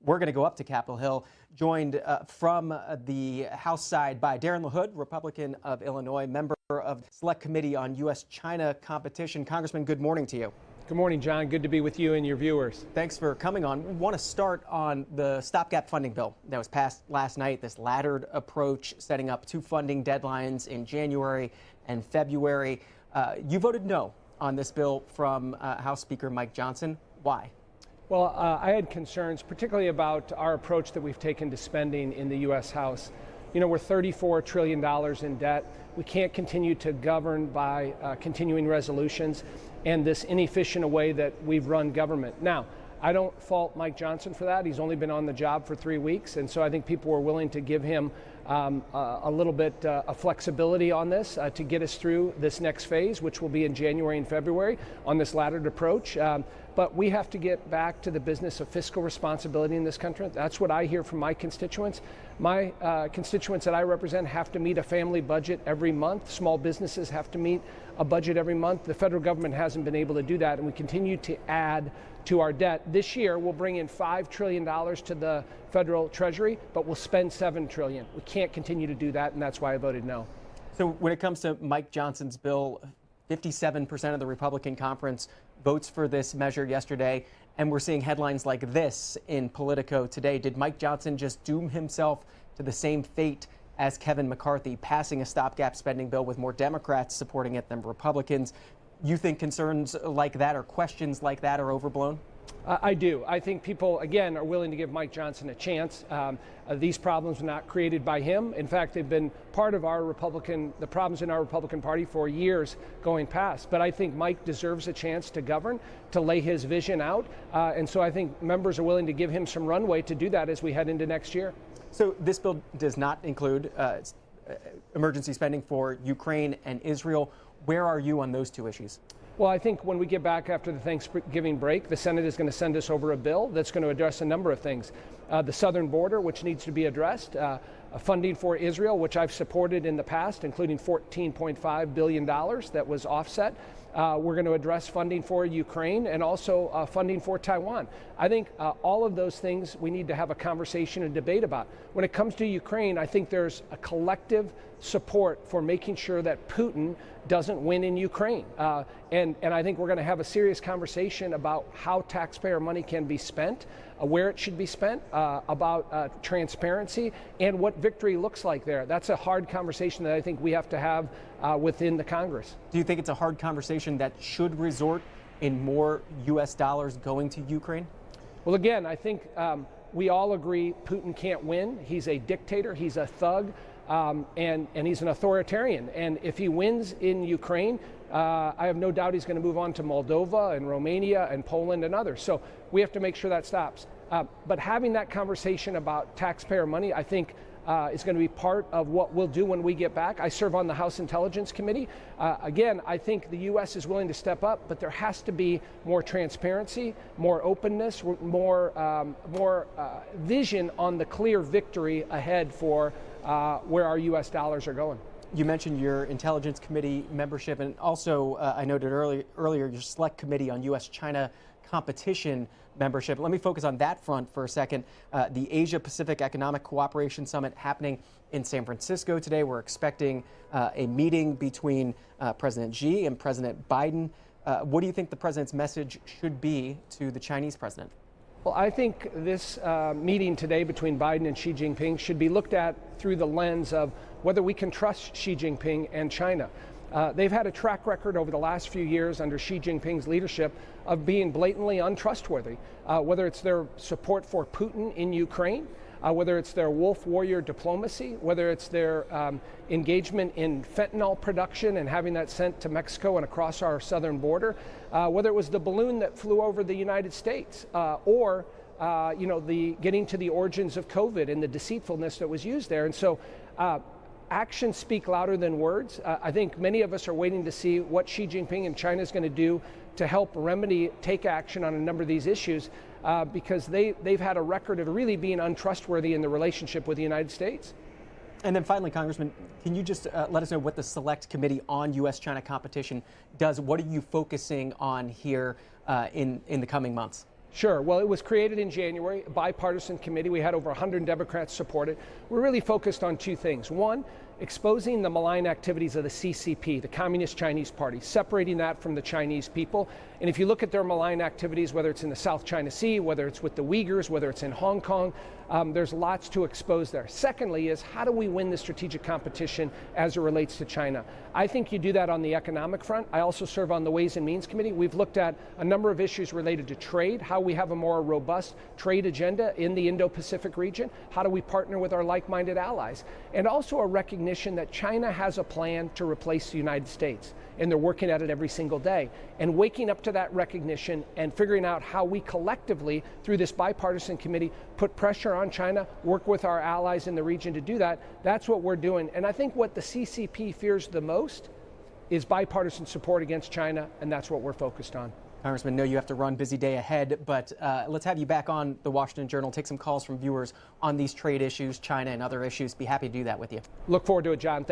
We're going to go up to Capitol Hill, joined from the House side by Darren LaHood, Republican of Illinois, member of the Select Committee on U.S.-China Competition. Congressman, good morning to you. Good morning, John. Good to be with you and your viewers. Thanks for coming on. We want to start on the stopgap funding bill that was passed last night, this laddered approach, setting up two funding deadlines in January and February. You voted no on this bill from House Speaker Mike Johnson. Why? Well, I had concerns, particularly about our approach that we've taken to spending in the U.S. House. You know, we're $34 trillion in debt. We can't continue to govern by continuing resolutions and this inefficient way that we've run government. Now, I don't fault Mike Johnson for that. He's only been on the job for 3 weeks, and so I think people were willing to give him a little bit of flexibility on this to get us through this next phase, which will be in January and February on this laddered approach. But we have to get back to the business of fiscal responsibility in this country. That's what I hear from my constituents. My constituents that I represent have to meet a family budget every month. Small businesses have to meet a budget every month. The federal government hasn't been able to do that, and we continue to add to our debt. This year, we'll bring in $5 trillion to the federal treasury, but we'll spend $7 trillion. We can't continue to do that, and that's why I voted no. So when it comes to Mike Johnson's bill, 57% of the Republican conference votes for this measure yesterday, and we're seeing headlines like this in Politico today. Did Mike Johnson just doom himself to the same fate as Kevin McCarthy, passing a stopgap spending bill with more Democrats supporting it than Republicans? You think concerns like that or questions like that are overblown? I do. I think people, again, are willing to give Mike Johnson a chance. These problems were not created by him. In fact, they've been part of the problems in our Republican Party for years going past. But I think Mike deserves a chance to govern, to lay his vision out. And so I think members are willing to give him some runway to do that as we head into next year. So this bill does not include emergency spending for Ukraine and Israel. Where are you on those two issues? Well, I think when we get back after the Thanksgiving break, the Senate is going to send us over a bill that's going to address a number of things. The southern border, which needs to be addressed, funding for Israel, which I've supported in the past, including $14.5 billion that was offset. We're going to address funding for Ukraine and also funding for Taiwan. I think all of those things we need to have a conversation and debate about. When it comes to Ukraine, I think there's a collective support for making sure that Putin doesn't win in Ukraine. And I think we're going to have a serious conversation about how taxpayer money can be spent, where it should be spent, about transparency, and what victory looks like there. That's a hard conversation that I think we have to have within the Congress. Do you think it's a hard conversation that should resort in more U.S. dollars going to Ukraine? Well, again, I think we all agree Putin can't win. He's a dictator. He's a thug. And he's an authoritarian. And if he wins in Ukraine, I have no doubt he's going to move on to Moldova and Romania and Poland and others. So we have to make sure that stops. But having that conversation about taxpayer money, I think, is going to be part of what we'll do when we get back. I serve on the House Intelligence Committee. Again, I think the U.S. is willing to step up, but there has to be more transparency, more openness, more vision on the clear victory ahead for where our U.S. dollars are going. You mentioned your Intelligence Committee membership, and also I noted earlier your Select Committee on U.S.-China Competition membership. Let me focus on that front for a second. The Asia-Pacific Economic Cooperation Summit happening in San Francisco today. We're expecting a meeting between President Xi and President Biden. What do you think the president's message should be to the Chinese president? Well, I think this meeting today between Biden and Xi Jinping should be looked at through the lens of whether we can trust Xi Jinping and China. They've had a track record over the last few years under Xi Jinping's leadership of being blatantly untrustworthy, whether it's their support for Putin in Ukraine, whether it's their wolf warrior diplomacy, whether it's their engagement in fentanyl production and having that sent to Mexico and across our southern border, whether it was the balloon that flew over the United States, or the getting to the origins of COVID and the deceitfulness that was used there. And so actions speak louder than words. I think many of us are waiting to see what Xi Jinping and China is going to do to help take action on a number of these issues, because they've had a record of really being untrustworthy in the relationship with the United States. And then finally, Congressman, can you just let us know what the Select Committee on U.S.-China Competition does? What are you focusing on here in the coming months? Sure. Well, it was created in January, a bipartisan committee. We had over 100 Democrats support it. We're really focused on two things. One, exposing the malign activities of the CCP, the Communist Chinese Party, separating that from the Chinese people. And if you look at their malign activities, whether it's in the South China Sea, whether it's with the Uyghurs, whether it's in Hong Kong, there's lots to expose there. Secondly is, how do we win the strategic competition as it relates to China? I think you do that on the economic front. I also serve on the Ways and Means Committee. We've looked at a number of issues related to trade, how we have a more robust trade agenda in the Indo-Pacific region, how do we partner with our like-minded allies, and also a recognition that China has a plan to replace the United States, and they're working at it every single day. And waking up to that recognition and figuring out how we collectively, through this bipartisan committee, put pressure on China, work with our allies in the region to do that, that's what we're doing. And I think what the CCP fears the most is bipartisan support against China, and that's what we're focused on. Congressman, know you have to run, busy day ahead, but let's have you back on the Washington Journal, take some calls from viewers on these trade issues, China and other issues. Be happy to do that with you. Look forward to it, John. Thank